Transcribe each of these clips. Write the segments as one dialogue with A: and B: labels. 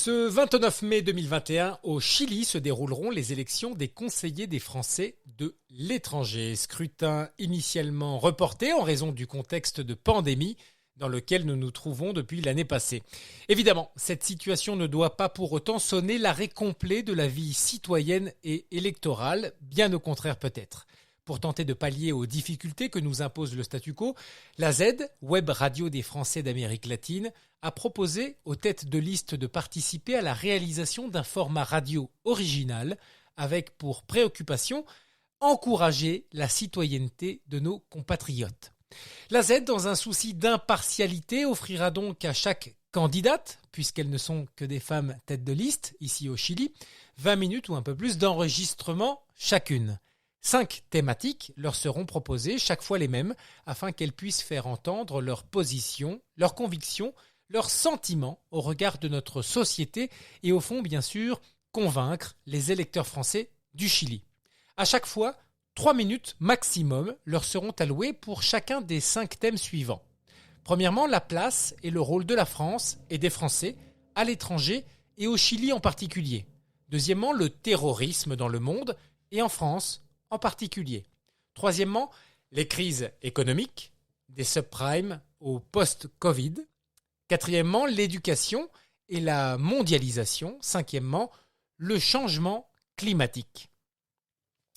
A: Ce 29 mai 2021, au Chili se dérouleront les élections des conseillers des Français de l'étranger. Scrutin initialement reporté en raison du contexte de pandémie dans lequel nous nous trouvons depuis l'année passée. Évidemment, cette situation ne doit pas pour autant sonner l'arrêt complet de la vie citoyenne et électorale, bien au contraire peut-être. Pour tenter de pallier aux difficultés que nous impose le statu quo, la Z, Web Radio des Français d'Amérique latine, a proposé aux têtes de liste de participer à la réalisation d'un format radio original avec pour préoccupation encourager la citoyenneté de nos compatriotes. La Z, dans un souci d'impartialité, offrira donc à chaque candidate, puisqu'elles ne sont que des femmes têtes de liste, ici au Chili, 20 minutes ou un peu plus d'enregistrement chacune. 5 thématiques leur seront proposées, chaque fois les mêmes, afin qu'elles puissent faire entendre leurs positions, leurs convictions, leurs sentiments au regard de notre société et au fond, bien sûr, convaincre les électeurs français du Chili. À chaque fois, 3 minutes maximum leur seront allouées pour chacun des 5 thèmes suivants. Premièrement, la place et le rôle de la France et des Français à l'étranger et au Chili en particulier. Deuxièmement, le terrorisme dans le monde et en France en particulier. Troisièmement, les crises économiques, des subprimes au post-Covid. Quatrièmement, l'éducation et la mondialisation. Cinquièmement, le changement climatique.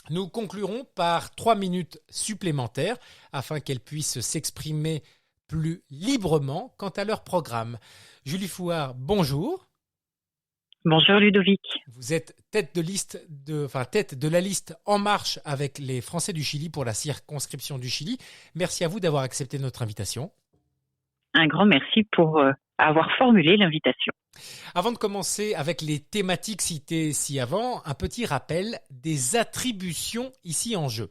A: Nous conclurons par 3 minutes supplémentaires afin qu'elles puissent s'exprimer plus librement quant à leur programme. Julie Fouard, bonjour.
B: Bonjour Ludovic.
A: Vous êtes tête de la liste En Marche avec les Français du Chili pour la circonscription du Chili. Merci à vous d'avoir accepté notre invitation.
B: Un grand merci pour avoir formulé l'invitation.
A: Avant de commencer avec les thématiques citées ci-avant, un petit rappel des attributions ici en jeu.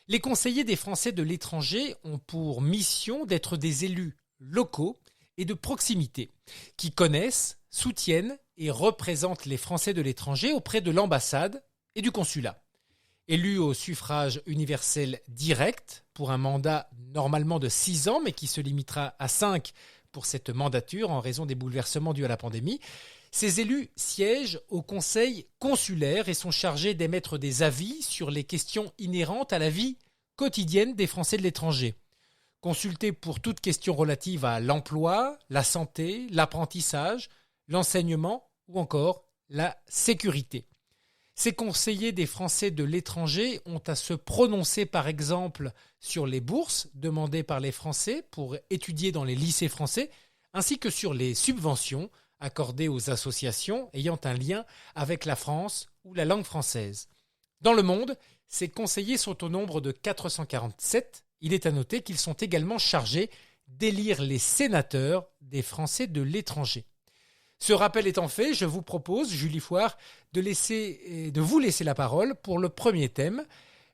A: Les conseillers des Français de l'étranger ont pour mission d'être des élus locaux et de proximité qui connaissent, soutiennent et représentent les Français de l'étranger auprès de l'ambassade et du consulat. Élus au suffrage universel direct pour un mandat normalement de 6 ans mais qui se limitera à 5 pour cette mandature en raison des bouleversements dus à la pandémie, ces élus siègent au conseil consulaire et sont chargés d'émettre des avis sur les questions inhérentes à la vie quotidienne des Français de l'étranger. Consultés pour toute question relative à l'emploi, la santé, l'apprentissage, l'enseignement ou encore la sécurité. Ces conseillers des Français de l'étranger ont à se prononcer par exemple sur les bourses demandées par les Français pour étudier dans les lycées français, ainsi que sur les subventions accordées aux associations ayant un lien avec la France ou la langue française. Dans le monde, ces conseillers sont au nombre de 447. Il est à noter qu'ils sont également chargés d'élire les sénateurs des Français de l'étranger. Ce rappel étant fait, je vous propose, Julie Fouard, de vous laisser la parole pour le premier thème,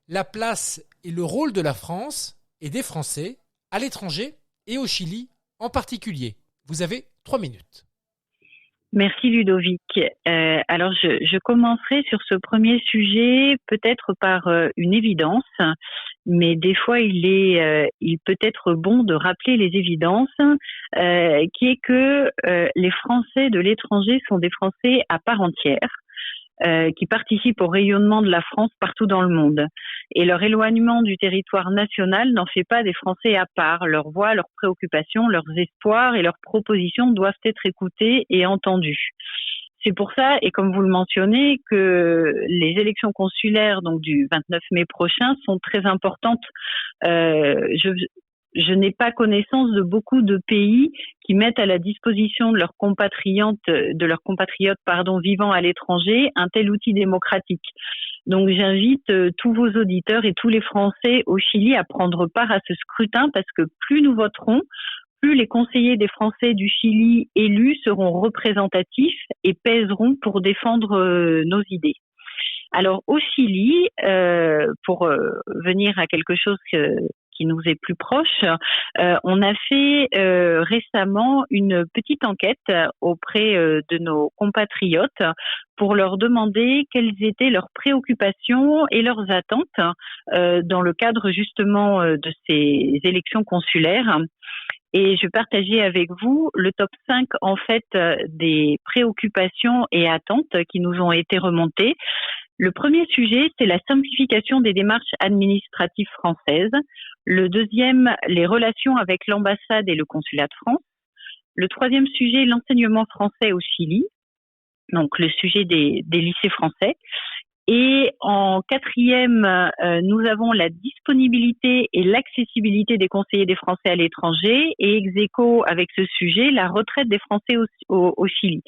A: la place et le rôle de la France et des Français à l'étranger et au Chili en particulier. Vous avez 3 minutes.
B: Merci Ludovic. Alors je commencerai sur ce premier sujet peut-être par une évidence, mais des fois il peut être bon de rappeler les évidences, qui est que les Français de l'étranger sont des Français à part entière, qui participent au rayonnement de la France partout dans le monde. Et leur éloignement du territoire national n'en fait pas des Français à part. Leurs voix, leurs préoccupations, leurs espoirs et leurs propositions doivent être écoutées et entendues. C'est pour ça, et comme vous le mentionnez, que les élections consulaires donc du 29 mai prochain sont très importantes. Je n'ai pas connaissance de beaucoup de pays qui mettent à la disposition de leurs compatriotes, vivant à l'étranger un tel outil démocratique. Donc j'invite tous vos auditeurs et tous les Français au Chili à prendre part à ce scrutin parce que plus nous voterons, plus les conseillers des Français du Chili élus seront représentatifs et pèseront pour défendre nos idées. Alors au Chili, pour venir à quelque chose qui nous est plus proche, on a fait récemment une petite enquête auprès de nos compatriotes pour leur demander quelles étaient leurs préoccupations et leurs attentes dans le cadre justement de ces élections consulaires. et je partageais avec vous le top 5 en fait des préoccupations et attentes qui nous ont été remontées. Le premier sujet, c'est la simplification des démarches administratives françaises. Le deuxième, les relations avec l'ambassade et le consulat de France. Le troisième sujet, l'enseignement français au Chili, donc le sujet des lycées français. Et en quatrième, nous avons la disponibilité et l'accessibilité des conseillers des Français à l'étranger et ex aequo avec ce sujet, la retraite des Français au Chili.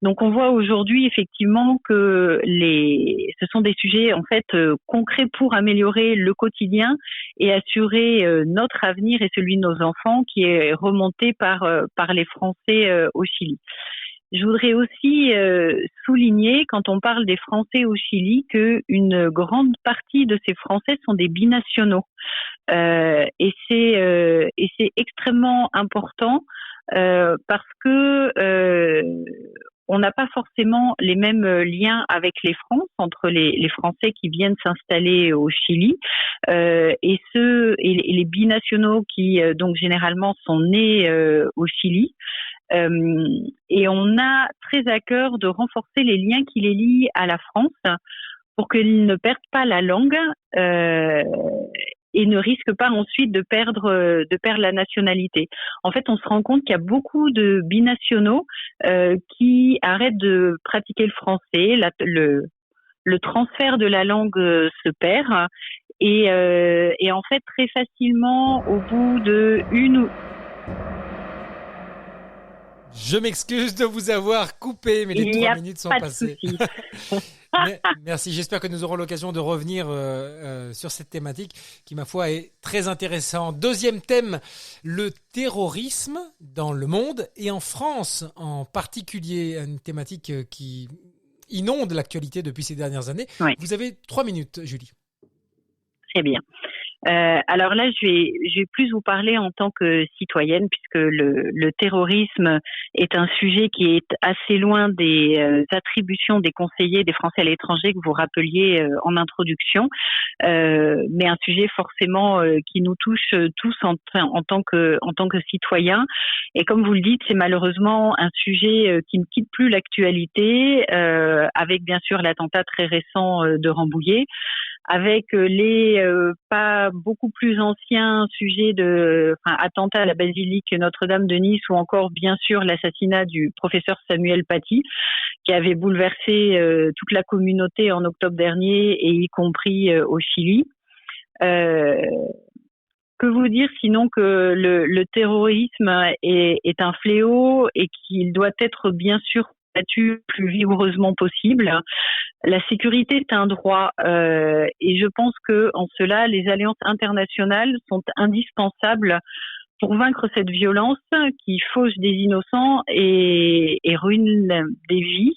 B: Donc on voit aujourd'hui effectivement que ce sont des sujets en fait concrets pour améliorer le quotidien et assurer notre avenir et celui de nos enfants qui est remonté par les Français au Chili. Je voudrais aussi souligner, quand on parle des Français au Chili, qu'une grande partie de ces Français sont des binationaux. Et c'est extrêmement important parce que on n'a pas forcément les mêmes liens avec les France, entre les Français qui viennent s'installer au Chili et les binationaux qui donc généralement sont nés au Chili. Et on a très à cœur de renforcer les liens qui les lient à la France pour qu'ils ne perdent pas la langue et ne risquent pas ensuite de perdre la nationalité. En fait, on se rend compte qu'il y a beaucoup de binationaux qui arrêtent de pratiquer le français. Le transfert de la langue se perd et en fait très facilement au bout de
A: Je m'excuse de vous avoir coupé, mais les 3 minutes sont passées. Merci, j'espère que nous aurons l'occasion de revenir sur cette thématique qui, ma foi, est très intéressante. Deuxième thème, le terrorisme dans le monde et en France en particulier, une thématique qui inonde l'actualité depuis ces dernières années. Oui. Vous avez 3 minutes, Julie.
B: Très bien. Alors là, je vais plus vous parler en tant que citoyenne, puisque le terrorisme est un sujet qui est assez loin des attributions des conseillers des Français à l'étranger que vous rappeliez en introduction, mais un sujet forcément qui nous touche tous en tant que citoyens. Et comme vous le dites, c'est malheureusement un sujet qui ne quitte plus l'actualité, avec bien sûr l'attentat très récent de Rambouillet, avec les pas beaucoup plus anciens sujets attentats à la basilique Notre-Dame de Nice ou encore bien sûr l'assassinat du professeur Samuel Paty qui avait bouleversé toute la communauté en octobre dernier et y compris au Chili. Que vous dire sinon que le terrorisme est un fléau et qu'il doit être bien sûr combattu le plus vigoureusement possible. La sécurité est un droit et je pense que en cela, les alliances internationales sont indispensables pour vaincre cette violence qui fauche des innocents et ruine des vies,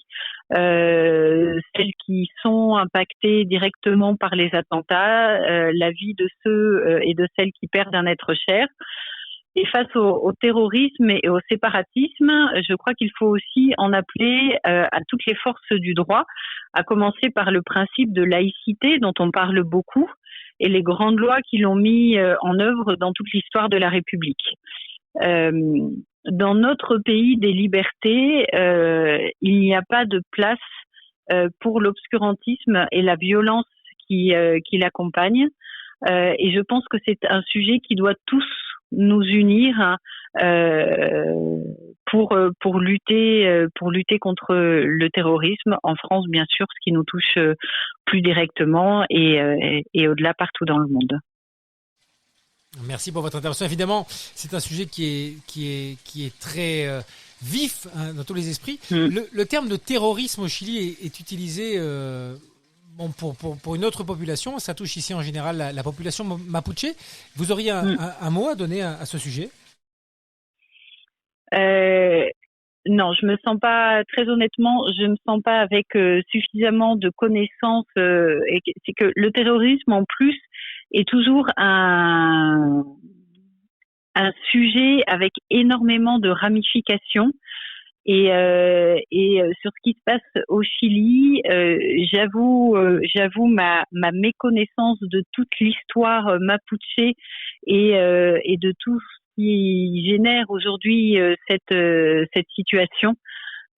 B: celles qui sont impactées directement par les attentats, la vie de ceux et de celles qui perdent un être cher. Et face au terrorisme et au séparatisme, je crois qu'il faut aussi en appeler à toutes les forces du droit, à commencer par le principe de laïcité dont on parle beaucoup et les grandes lois qui l'ont mis en œuvre dans toute l'histoire de la République. Dans notre pays des libertés, il n'y a pas de place pour l'obscurantisme et la violence qui l'accompagne. Et je pense que c'est un sujet qui doit tous nous unir pour lutter contre le terrorisme en France, bien sûr, ce qui nous touche plus directement et au-delà partout dans le monde.
A: Merci pour votre intervention. Évidemment, c'est un sujet qui est très vif dans tous les esprits. Le terme de terrorisme au Chili est utilisé pour une autre population. Ça touche ici en général la population mapuche. Vous auriez un mot à donner à ce sujet?
B: Non, je me sens pas, très honnêtement, je me sens pas avec suffisamment de connaissances. C'est que le terrorisme, en plus, est toujours un sujet avec énormément de ramifications. Et sur ce qui se passe au Chili, j'avoue ma méconnaissance de toute l'histoire mapuche et de tout ce qui génère aujourd'hui cette situation.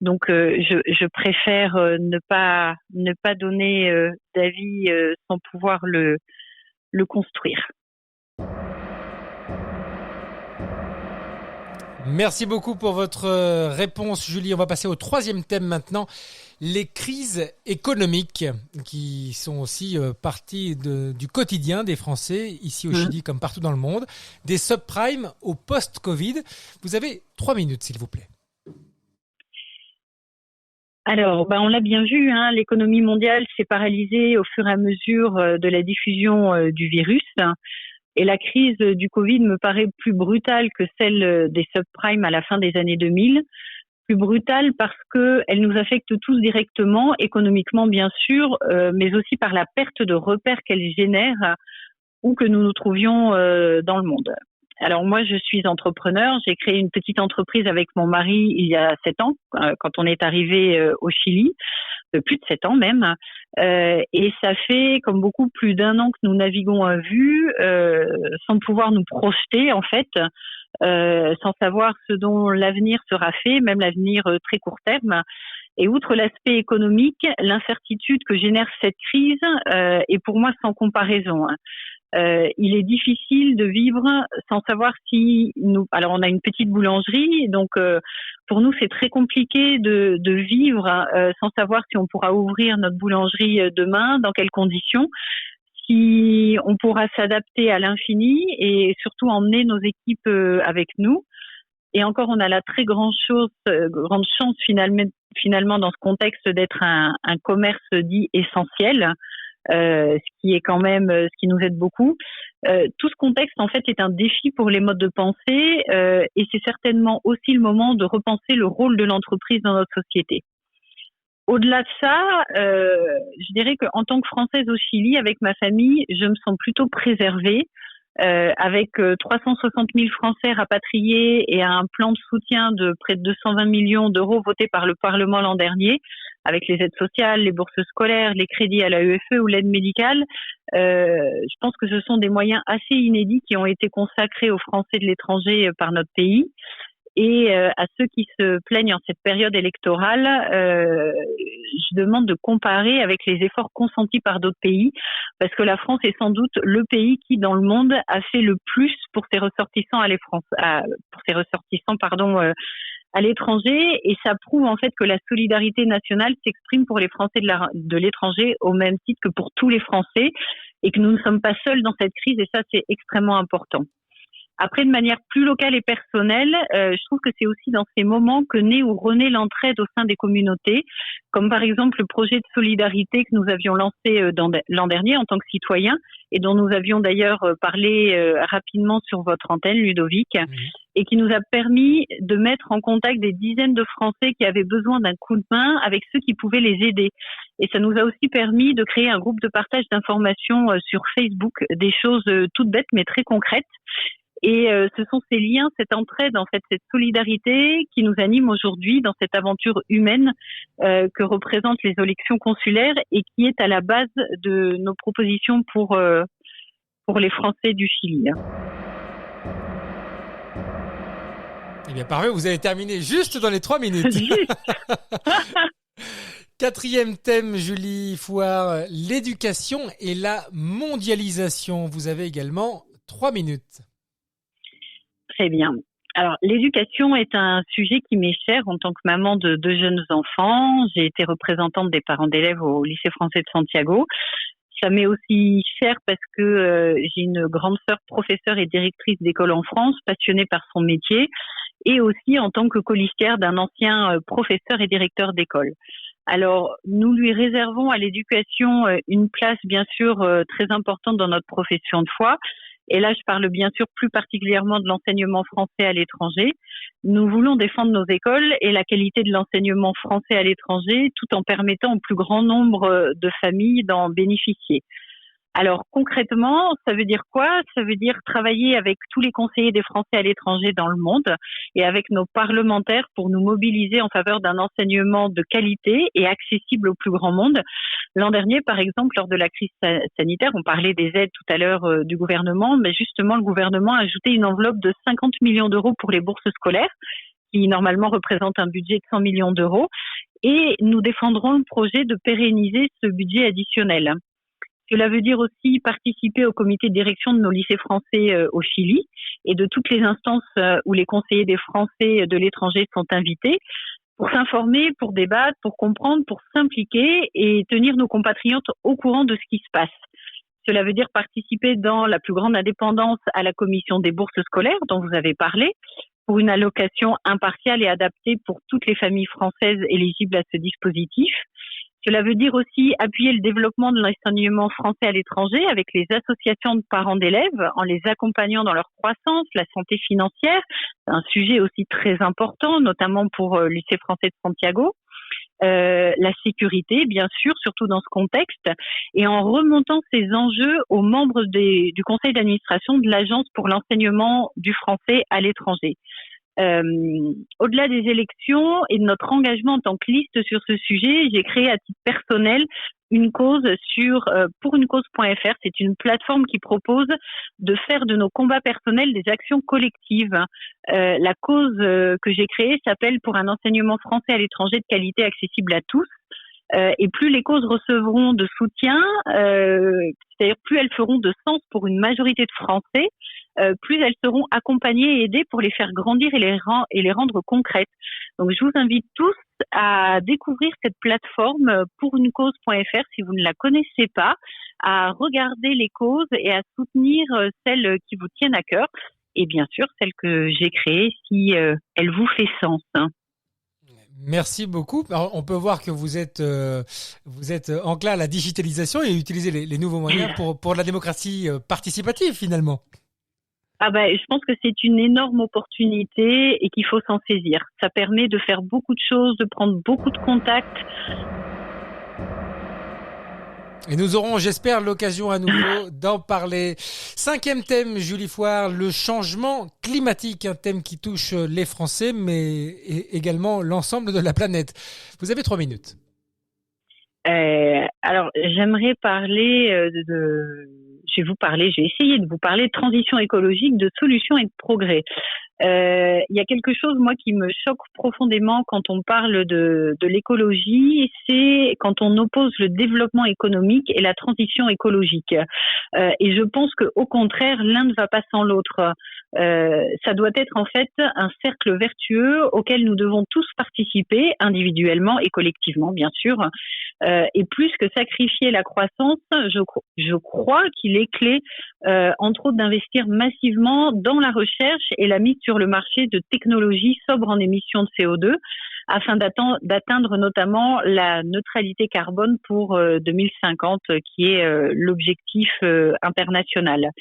B: Donc, je préfère ne pas donner d'avis sans pouvoir le construire.
A: Merci beaucoup pour votre réponse, Julie. On va passer au troisième thème maintenant, les crises économiques qui sont aussi partie du quotidien des Français, ici au Chili comme partout dans le monde. Des subprimes au post-Covid. Vous avez 3 minutes, s'il vous plaît.
B: Alors, on l'a bien vu, l'économie mondiale s'est paralysée au fur et à mesure de la diffusion du virus. Et la crise du Covid me paraît plus brutale que celle des subprimes à la fin des années 2000. Plus brutale parce qu'elle nous affecte tous directement, économiquement bien sûr, mais aussi par la perte de repères qu'elle génère où que nous nous trouvions dans le monde. Alors moi, je suis entrepreneur. J'ai créé une petite entreprise avec mon mari il y a 7 ans, quand on est arrivé au Chili, plus de 7 ans même. Et ça fait, comme beaucoup, plus d'1 an que nous naviguons à vue, sans pouvoir nous projeter en fait, sans savoir ce dont l'avenir sera fait, même l'avenir très court terme. Et outre l'aspect économique, l'incertitude que génère cette crise est pour moi sans comparaison. Il est difficile de vivre sans savoir si nous. Alors, on a une petite boulangerie, donc pour nous c'est très compliqué de vivre sans savoir si on pourra ouvrir notre boulangerie demain, dans quelles conditions, si on pourra s'adapter à l'infini et surtout emmener nos équipes avec nous. Et encore, on a la très grande chance finalement dans ce contexte d'être un commerce dit essentiel. Ce qui est quand même ce qui nous aide beaucoup. Tout ce contexte en fait est un défi pour les modes de pensée et c'est certainement aussi le moment de repenser le rôle de l'entreprise dans notre société. Au-delà de ça, je dirais qu'en tant que Française au Chili, avec ma famille, je me sens plutôt préservée. Avec 360 000 Français rapatriés et un plan de soutien de près de 220 millions d'euros voté par le Parlement l'an dernier, avec les aides sociales, les bourses scolaires, les crédits à la l'AEFE ou l'aide médicale, je pense que ce sont des moyens assez inédits qui ont été consacrés aux Français de l'étranger par notre pays. Et à ceux qui se plaignent en cette période électorale, je demande de comparer avec les efforts consentis par d'autres pays, parce que la France est sans doute le pays qui, dans le monde, a fait le plus pour ses ressortissants à l'étranger, et ça prouve en fait que la solidarité nationale s'exprime pour les Français de l'étranger au même titre que pour tous les Français, et que nous ne sommes pas seuls dans cette crise, et ça c'est extrêmement important. Après, de manière plus locale et personnelle, je trouve que c'est aussi dans ces moments que naît ou renaît l'entraide au sein des communautés, comme par exemple le projet de solidarité que nous avions lancé l'an dernier en tant que citoyens et dont nous avions d'ailleurs parlé rapidement sur votre antenne, Ludovic, et qui nous a permis de mettre en contact des dizaines de Français qui avaient besoin d'un coup de main avec ceux qui pouvaient les aider. Et ça nous a aussi permis de créer un groupe de partage d'informations sur Facebook, des choses toutes bêtes mais très concrètes. Et ce sont ces liens, cette entraide, en fait, cette solidarité qui nous anime aujourd'hui dans cette aventure humaine que représentent les élections consulaires et qui est à la base de nos propositions pour les Français du Chili.
A: Eh bien, parfait, vous avez terminé juste dans les 3 minutes. Quatrième thème, Julie Fouard, l'éducation et la mondialisation. Vous avez également 3 minutes.
B: Très bien. Alors, l'éducation est un sujet qui m'est cher en tant que maman de 2 jeunes enfants. J'ai été représentante des parents d'élèves au lycée français de Santiago. Ça m'est aussi cher parce que j'ai une grande sœur professeure et directrice d'école en France, passionnée par son métier, et aussi en tant que colistière d'un ancien professeur et directeur d'école. Alors, nous lui réservons à l'éducation une place, bien sûr, très importante dans notre profession de foi. Et là, je parle bien sûr plus particulièrement de l'enseignement français à l'étranger. Nous voulons défendre nos écoles et la qualité de l'enseignement français à l'étranger tout en permettant au plus grand nombre de familles d'en bénéficier. Alors concrètement, ça veut dire quoi? Ça veut dire travailler avec tous les conseillers des Français à l'étranger dans le monde et avec nos parlementaires pour nous mobiliser en faveur d'un enseignement de qualité et accessible au plus grand monde. L'an dernier, par exemple, lors de la crise sanitaire, on parlait des aides tout à l'heure du gouvernement, mais justement, le gouvernement a ajouté une enveloppe de 50 millions d'euros pour les bourses scolaires, qui normalement représente un budget de 100 millions d'euros. Et nous défendrons le projet de pérenniser ce budget additionnel. Cela veut dire aussi participer au comité de direction de nos lycées français au Chili et de toutes les instances où les conseillers des Français de l'étranger sont invités pour s'informer, pour débattre, pour comprendre, pour s'impliquer et tenir nos compatriotes au courant de ce qui se passe. Cela veut dire participer dans la plus grande indépendance à la commission des bourses scolaires dont vous avez parlé, pour une allocation impartiale et adaptée pour toutes les familles françaises éligibles à ce dispositif. Cela veut dire aussi appuyer le développement de l'enseignement français à l'étranger avec les associations de parents d'élèves en les accompagnant dans leur croissance, la santé financière, un sujet aussi très important, notamment pour le lycée français de Santiago. La sécurité, bien sûr, surtout dans ce contexte, et en remontant ces enjeux aux membres du conseil d'administration de l'Agence pour l'enseignement du français à l'étranger. Au-delà des élections et de notre engagement en tant que liste sur ce sujet, j'ai créé à titre personnel une cause sur pourunecause.fr. C'est une plateforme qui propose de faire de nos combats personnels des actions collectives. La cause que j'ai créée s'appelle Pour un enseignement français à l'étranger de qualité accessible à tous. Et plus les causes recevront de soutien, c'est-à-dire plus elles feront de sens pour une majorité de Français, plus elles seront accompagnées et aidées pour les faire grandir et les rendre concrètes. Donc je vous invite tous à découvrir cette plateforme pourunecause.fr si vous ne la connaissez pas, à regarder les causes et à soutenir celles qui vous tiennent à cœur et bien sûr celles que j'ai créées si elles vous fait sens.
A: Merci beaucoup. Alors, on peut voir que vous êtes enclin à la digitalisation et utiliser les nouveaux moyens pour la démocratie participative finalement.
B: Je pense que c'est une énorme opportunité et qu'il faut s'en saisir. Ça permet de faire beaucoup de choses, de prendre beaucoup de contacts.
A: Et nous aurons, j'espère, l'occasion à nouveau d'en parler. 5e thème, Julie Foire, le changement climatique, un thème qui touche les Français, mais également l'ensemble de la planète. Vous avez 3 minutes.
B: Alors, j'aimerais parler je vais essayer de vous parler de transition écologique, de solutions et de progrès. Il y a quelque chose, moi, qui me choque profondément quand on parle de l'écologie, c'est quand on oppose le développement économique et la transition écologique. Et je pense qu'au contraire, l'un ne va pas sans l'autre. Ça doit être en fait un cercle vertueux auquel nous devons tous participer, individuellement et collectivement, bien sûr. Et plus que sacrifier la croissance, je crois qu'il est clé, entre autres, d'investir massivement dans la recherche et la mise sur le marché de technologies sobres en émissions de CO2 afin d'atteindre notamment la neutralité carbone pour 2050, qui est l'objectif international.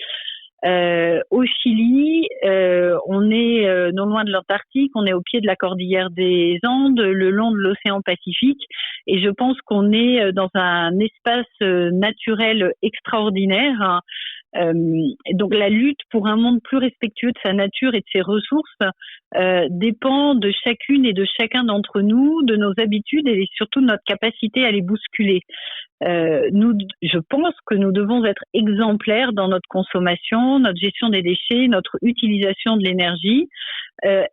B: Au Chili, on est non loin de l'Antarctique, on est au pied de la cordillère des Andes, le long de l'océan Pacifique, et je pense qu'on est dans un espace naturel extraordinaire. Donc la lutte pour un monde plus respectueux de sa nature et de ses ressources dépend de chacune et de chacun d'entre nous, de nos habitudes et surtout de notre capacité à les bousculer. Je pense que nous devons être exemplaires dans notre consommation, notre gestion des déchets, notre utilisation de l'énergie,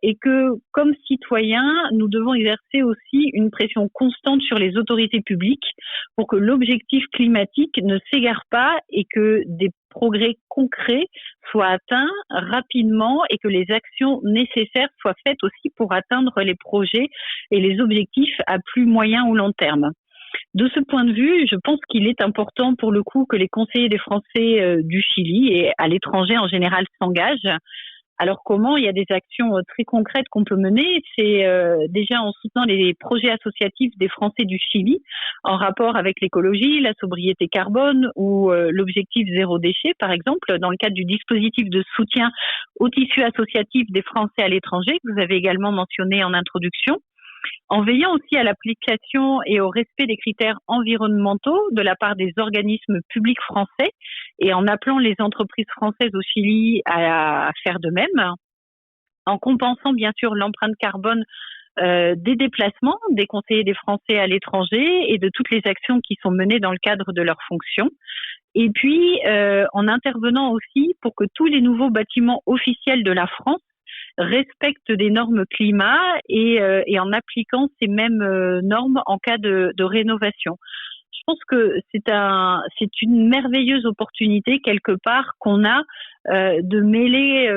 B: et que, comme citoyens, nous devons exercer aussi une pression constante sur les autorités publiques pour que l'objectif climatique ne s'égare pas et que des progrès concrets soient atteints rapidement et que les actions nécessaires soient faites aussi pour atteindre les projets et les objectifs à plus moyen ou long terme. De ce point de vue, je pense qu'il est important pour le coup que les conseillers des Français du Chili et à l'étranger en général s'engagent. Alors comment? Il y a des actions très concrètes qu'on peut mener. C'est déjà en soutenant les projets associatifs des Français du Chili en rapport avec l'écologie, la sobriété carbone ou l'objectif zéro déchet, par exemple, dans le cadre du dispositif de soutien au tissu associatif des Français à l'étranger que vous avez également mentionné en introduction. en veillant aussi à l'application et au respect des critères environnementaux de la part des organismes publics français et en appelant les entreprises françaises au Chili à faire de même, en compensant bien sûr l'empreinte carbone des déplacements des conseillers des Français à l'étranger et de toutes les actions qui sont menées dans le cadre de leurs fonctions. Et puis, en intervenant aussi pour que tous les nouveaux bâtiments officiels de la France respectent des normes climat et en appliquant ces mêmes normes en cas de rénovation. Je pense que c'est une merveilleuse opportunité quelque part qu'on a de mêler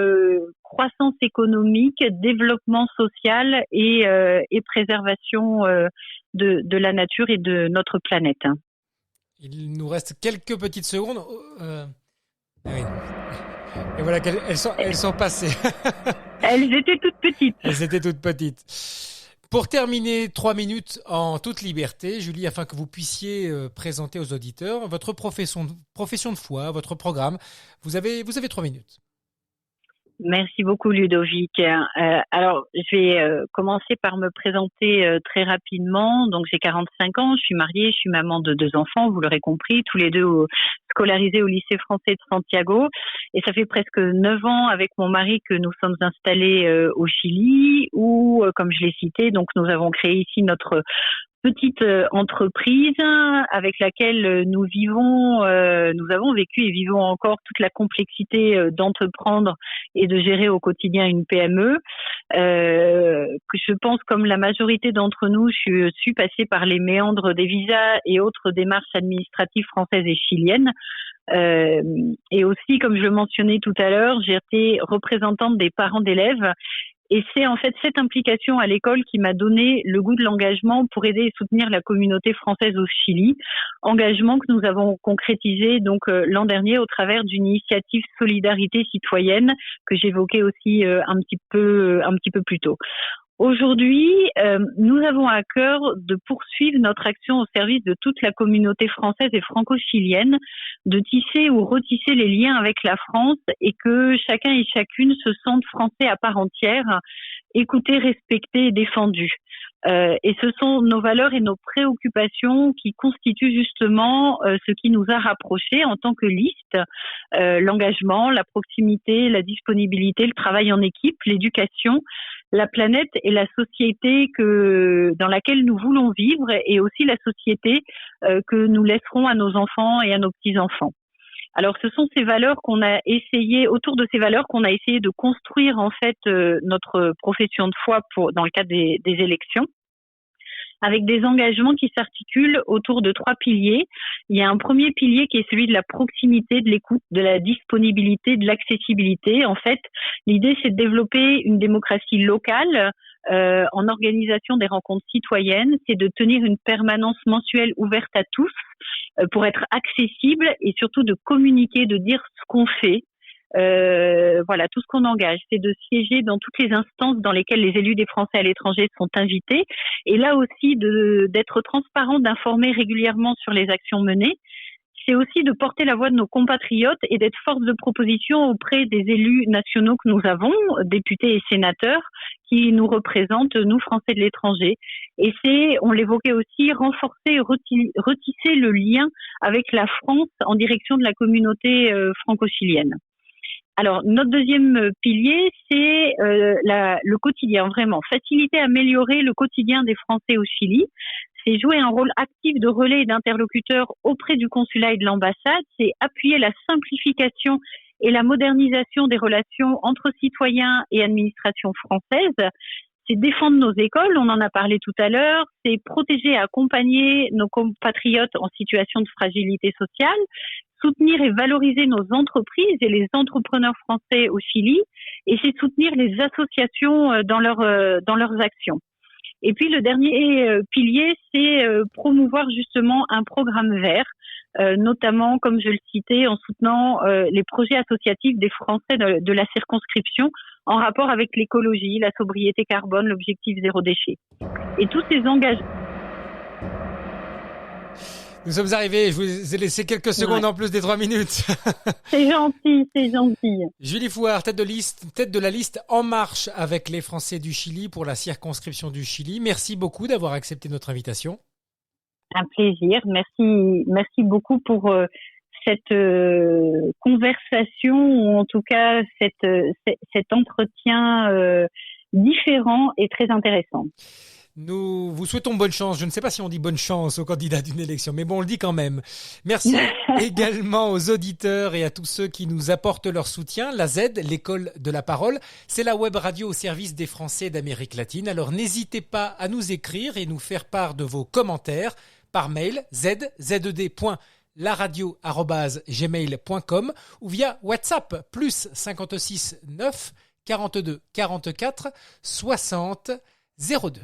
B: croissance économique, développement social et préservation de la nature et de notre planète.
A: Il nous reste quelques petites secondes. Oui. Et voilà, elles sont passées.
B: Elles étaient toutes petites.
A: Elles étaient toutes petites. Pour terminer, 3 minutes en toute liberté, Julie, afin que vous puissiez présenter aux auditeurs votre profession de foi, votre programme. Vous avez 3 minutes.
B: Merci beaucoup Ludovic. Alors, je vais commencer par me présenter très rapidement. Donc, j'ai 45 ans, je suis mariée, je suis maman de 2 enfants, vous l'aurez compris, tous les deux scolarisés au lycée français de Santiago. Et ça fait presque 9 ans avec mon mari que nous sommes installés au Chili où, comme je l'ai cité, donc nous avons créé ici notre petite entreprise avec laquelle nous avons vécu et vivons encore toute la complexité d'entreprendre et de gérer au quotidien une PME. Que je pense, comme la majorité d'entre nous, je suis passée par les méandres des visas et autres démarches administratives françaises et chiliennes. Et aussi, comme je le mentionnais tout à l'heure, j'ai été représentante des parents d'élèves. Et c'est en fait cette implication à l'école qui m'a donné le goût de l'engagement pour aider et soutenir la communauté française au Chili. Engagement que nous avons concrétisé donc l'an dernier au travers d'une initiative Solidarité citoyenne que j'évoquais aussi un petit peu plus tôt. Aujourd'hui, nous avons à cœur de poursuivre notre action au service de toute la communauté française et franco-chilienne, de tisser ou retisser les liens avec la France et que chacun et chacune se sentent français à part entière, écoutés, respectés et défendus. Et ce sont nos valeurs et nos préoccupations qui constituent justement ce qui nous a rapprochés en tant que liste, l'engagement, la proximité, la disponibilité, le travail en équipe, l'éducation, la planète et la société dans laquelle nous voulons vivre et aussi la société que nous laisserons à nos enfants et à nos petits-enfants. Alors, ce sont autour de ces valeurs qu'on a essayé de construire en fait notre profession de foi dans le cadre des élections, avec des engagements qui s'articulent autour de 3 piliers. Il y a un premier pilier qui est celui de la proximité, de l'écoute, de la disponibilité, de l'accessibilité. En fait, l'idée, c'est de développer une démocratie locale en organisation des rencontres citoyennes. C'est de tenir une permanence mensuelle ouverte à tous pour être accessible et surtout de communiquer, de dire ce qu'on fait. Voilà, tout ce qu'on engage, c'est de siéger dans toutes les instances dans lesquelles les élus des Français à l'étranger sont invités, et là aussi d'être transparent, d'informer régulièrement sur les actions menées. C'est aussi de porter la voix de nos compatriotes et d'être force de proposition auprès des élus nationaux que nous avons, députés et sénateurs, qui nous représentent, nous Français de l'étranger. Et c'est, on l'évoquait aussi, renforcer et retisser le lien avec la France en direction de la communauté franco-chilienne. Alors, notre deuxième pilier, c'est le quotidien, vraiment. Faciliter, améliorer le quotidien des Français au Chili. C'est jouer un rôle actif de relais et d'interlocuteur auprès du consulat et de l'ambassade. C'est appuyer la simplification et la modernisation des relations entre citoyens et administration française. C'est défendre nos écoles, on en a parlé tout à l'heure. C'est protéger et accompagner nos compatriotes en situation de fragilité sociale. Soutenir et valoriser nos entreprises et les entrepreneurs français au Chili, et c'est soutenir les associations dans leurs actions. Et puis le dernier pilier, c'est promouvoir justement un programme vert, notamment, comme je le citais, en soutenant les projets associatifs des Français de la circonscription en rapport avec l'écologie, la sobriété carbone, l'objectif zéro déchet. Et tous ces engagements...
A: Nous sommes arrivés, je vous ai laissé quelques secondes en plus des 3 minutes.
B: C'est gentil, c'est gentil.
A: Julie Fouard, tête de la liste En Marche avec les Français du Chili pour la circonscription du Chili. Merci beaucoup d'avoir accepté notre invitation.
B: Un plaisir. Merci beaucoup pour cette conversation, ou en tout cas cet entretien différent et très intéressant.
A: Nous vous souhaitons bonne chance. Je ne sais pas si on dit bonne chance aux candidats d'une élection, mais bon, on le dit quand même. Merci également aux auditeurs et à tous ceux qui nous apportent leur soutien. La Z, l'école de la parole, c'est la web radio au service des Français d'Amérique latine. Alors n'hésitez pas à nous écrire et nous faire part de vos commentaires par mail zed.laradio@gmail.com ou via WhatsApp +56 9 42 44 60 02.